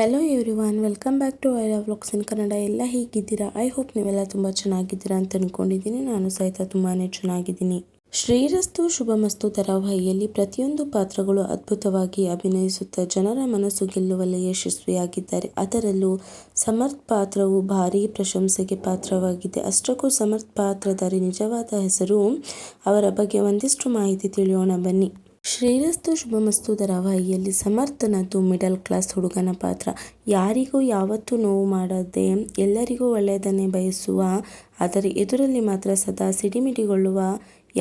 Hello everyone, welcome back to Aira vlogs in Kannada. ಎಲ್ಲ ಹೇಗಿದ್ದೀರಾ? I hope ನೀವೆಲ್ಲ ತುಂಬ ಚೆನ್ನಾಗಿದ್ದೀರಾ ಅಂತ ಅಂದ್ಕೊಂಡಿದ್ದೀನಿ. ನಾನು ಸಹಿತ ತುಂಬಾ ಚೆನ್ನಾಗಿದ್ದೀನಿ. ಶ್ರೀರಸ್ತು ಶುಭಮಸ್ತು ಧಾರಾವಾಹಿಯಲ್ಲಿ ಪ್ರತಿಯೊಂದು ಪಾತ್ರಗಳು ಅದ್ಭುತವಾಗಿ ಅಭಿನಯಿಸುತ್ತಾ ಜನರ ಮನಸ್ಸು ಗೆಲ್ಲುವಲ್ಲಿ ಯಶಸ್ವಿಯಾಗಿದ್ದಾರೆ. ಅದರಲ್ಲೂ ಸಮರ್ಥ್ ಪಾತ್ರವು ಭಾರೀ ಪ್ರಶಂಸೆಗೆ ಪಾತ್ರವಾಗಿದೆ. ಅಷ್ಟಕ್ಕೂ ಸಮರ್ಥ್ ಪಾತ್ರಧಾರಿ ನಿಜವಾದ ಹೆಸರು, ಅವರ ಬಗ್ಗೆ ಒಂದಿಷ್ಟು ಮಾಹಿತಿ ತಿಳಿಯೋಣ ಬನ್ನಿ. ಶ್ರೀರಸ್ತು ಶುಭಮಸ್ತು ಧಾರಾವಾಹಿಯಲ್ಲಿ ಸಮರ್ಥನದ್ದು ಮಿಡಲ್ ಕ್ಲಾಸ್ ಹುಡುಗನ ಪಾತ್ರ. ಯಾರಿಗೂ ಯಾವತ್ತೂ ನೋವು ಮಾಡದೆ ಎಲ್ಲರಿಗೂ ಒಳ್ಳೆಯದನ್ನೇ ಬಯಸುವ, ಆದರೆ ಎದುರಲ್ಲಿ ಮಾತ್ರ ಸದಾ ಸಿಡಿಮಿಡಿಗೊಳ್ಳುವ,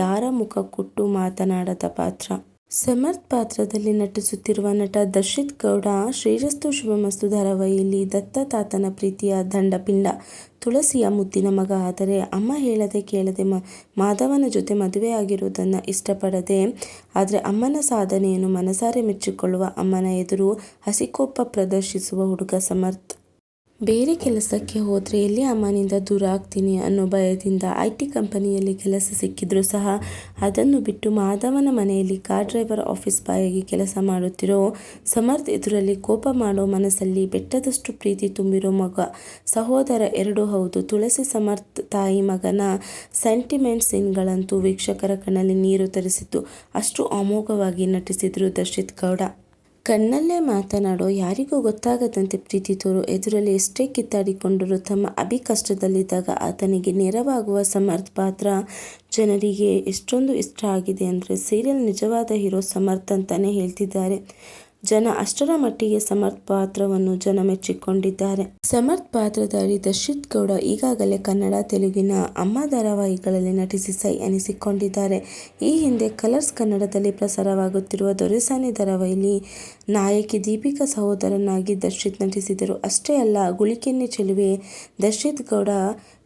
ಯಾರ ಮುಖ ಕೊಟ್ಟು ಮಾತನಾಡದ ಪಾತ್ರ. ಸಮರ್ಥ್ ಪಾತ್ರದಲ್ಲಿ ನಟಿಸುತ್ತಿರುವ ನಟ ದರ್ಶಿತ್ ಗೌಡ ಶ್ರೀರಸ್ತು ಶುಭಮಸ್ತು ಧಾರಾವಾಹಿಯಲ್ಲಿ ದತ್ತ ತಾತನ ಪ್ರೀತಿಯ ದಂಡಪಿಂಡ, ತುಳಸಿಯ ಮುದ್ದಿನ ಮಗ. ಆದರೆ ಅಮ್ಮ ಹೇಳದೆ ಕೇಳದೆ ಮಾಧವನ ಜೊತೆ ಮದುವೆಯಾಗಿರುವುದನ್ನು ಇಷ್ಟಪಡದೆ, ಆದರೆ ಅಮ್ಮನ ಸಾಧನೆಯನ್ನು ಮನಸಾರೆ ಮೆಚ್ಚಿಕೊಳ್ಳುವ, ಅಮ್ಮನ ಎದುರು ಹಸಿಕೋಪ ಪ್ರದರ್ಶಿಸುವ ಹುಡುಗ ಸಮರ್ಥ್. ಬೇರೆ ಕೆಲಸಕ್ಕೆ ಹೋದರೆ ಎಲ್ಲಿ ಅಮ್ಮನಿಂದ ದೂರ ಆಗ್ತೀನಿ ಅನ್ನೋ ಭಯದಿಂದ IT ಕಂಪನಿಯಲ್ಲಿ ಕೆಲಸ ಸಿಕ್ಕಿದ್ರೂ ಸಹ ಅದನ್ನು ಬಿಟ್ಟು ಮಾಧವನ ಮನೆಯಲ್ಲಿ ಕಾರ್ ಡ್ರೈವರ್, ಆಫೀಸ್ ಬಾಯ್ ಆಗಿ ಕೆಲಸ ಮಾಡುತ್ತಿರೋ ಸಮರ್ಥ್ ಎದುರಲ್ಲಿ ಕೋಪ ಮಾಡೋ, ಮನಸ್ಸಲ್ಲಿ ಬೆಟ್ಟದಷ್ಟು ಪ್ರೀತಿ ತುಂಬಿರೋ ಮಗ, ಸಹೋದರ ಎರಡೂ ಹೌದು. ತುಳಸಿ ಸಮರ್ಥ್ ತಾಯಿ ಮಗನ ಸೆಂಟಿಮೆಂಟ್ ಸೀನ್ಗಳಂತೂ ವೀಕ್ಷಕರ ಕಣ್ಣಲ್ಲಿ ನೀರು ತರಿಸಿತ್ತು. ಅಷ್ಟು ಅಮೋಘವಾಗಿ ನಟಿಸಿದ್ರು ದರ್ಶಿತ್ ಗೌಡ. ಕಣ್ಣಲ್ಲೇ ಮಾತನಾಡೋ, ಯಾರಿಗೂ ಗೊತ್ತಾಗದಂತೆ ಪ್ರೀತಿ ತೋರೋ, ಎದುರಲ್ಲಿ ಎಷ್ಟೇ ಕಿತ್ತಾಡಿಕೊಂಡರೂ ತಮ್ಮ ಅಭಿ ಕಷ್ಟದಲ್ಲಿದ್ದಾಗ ಆತನಿಗೆ ನೆರವಾಗುವ ಸಮರ್ಥ್ ಪಾತ್ರ ಜನರಿಗೆ ಎಷ್ಟೊಂದು ಇಷ್ಟ ಆಗಿದೆ ಅಂದರೆ ಸೀರಿಯಲ್ ನಿಜವಾದ ಹೀರೋ ಸಮರ್ಥ್ ಅಂತಾನೆ ಹೇಳ್ತಿದ್ದಾರೆ ಜನ. ಅಷ್ಟರ ಮಟ್ಟಿಗೆ ಸಮರ್ಥ್ ಪಾತ್ರವನ್ನು ಜನ ಮೆಚ್ಚಿಕೊಂಡಿದ್ದಾರೆ. ಸಮರ್ಥ್ ಪಾತ್ರಧಾರಿ ದರ್ಶಿತ್ ಗೌಡ ಈಗಾಗಲೇ ಕನ್ನಡ, ತೆಲುಗಿನ ಅಮ್ಮ ಧಾರಾವಾಹಿಗಳಲ್ಲಿ ನಟಿಸಿ ಸೈ ಅನಿಸಿಕೊಂಡಿದ್ದಾರೆ. ಈ ಹಿಂದೆ ಕಲರ್ಸ್ ಕನ್ನಡದಲ್ಲಿ ಪ್ರಸಾರವಾಗುತ್ತಿರುವ ದೊರೆಸಾನಿ ಧಾರಾವಾಹಿಯಲ್ಲಿ ನಾಯಕಿ ದೀಪಿಕಾ ಸಹೋದರನಾಗಿ ದರ್ಶಿತ್ ನಟಿಸಿದರು. ಅಷ್ಟೇ ಅಲ್ಲ, ಗುಳಿಕೆನ್ನೆ ಚೆಲುವೆ ದರ್ಶಿತ್ ಗೌಡ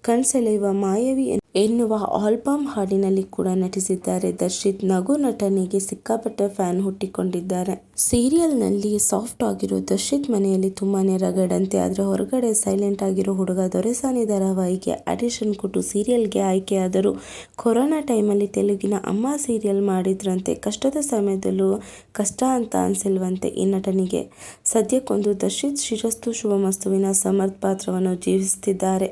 ಕಣ್ಸೆಳೆಯುವ ಮಾಯಾವಿ ಎನ್ನುವ ಆಲ್ಬಮ್ ಹಾಡಿನಲ್ಲಿ ಕೂಡ ನಟಿಸಿದ್ದಾರೆ. ದರ್ಶಿತ್ ನಗು ನಟನೆಗೆ ಸಿಕ್ಕಾಪಟ್ಟೆ ಫ್ಯಾನ್ ಹುಟ್ಟಿಕೊಂಡಿದ್ದಾರೆ. ಸೀರಿಯಲ್ನಲ್ಲಿ ಸಾಫ್ಟ್ ಆಗಿರೋ ದರ್ಶಿತ್ ಮನೆಯಲ್ಲಿ ತುಂಬಾನೇ ರಗಡಂತೆ, ಆದರೆ ಹೊರಗಡೆ ಸೈಲೆಂಟ್ ಆಗಿರೋ ಹುಡುಗ. ದೊರೆಸಾನಿ ಧಾರಾವಾಹಿಗೆ ಆಡಿಷನ್ ಕೊಟ್ಟು ಸೀರಿಯಲ್ಗೆ ಆಯ್ಕೆಯಾದರು. ಕೊರೋನಾ ಟೈಮಲ್ಲಿ ತೆಲುಗಿನ ಅಮ್ಮ ಸೀರಿಯಲ್ ಮಾಡಿದ್ರಂತೆ. ಕಷ್ಟದ ಸಮಯದಲ್ಲೂ ಕಷ್ಟ ಅಂತ ಅನ್ಸಿಲ್ವಂತೆ ಈ ನಟನಿಗೆ. ಸದ್ಯಕ್ಕೊಂದು ದರ್ಶಿತ್ ಶ್ರೀರಸ್ತು ಶುಭಮಸ್ತುವಿನ ಸಮರ್ಥ್ ಪಾತ್ರವನ್ನು ಜೀವಿಸ್ತಿದ್ದಾರೆ.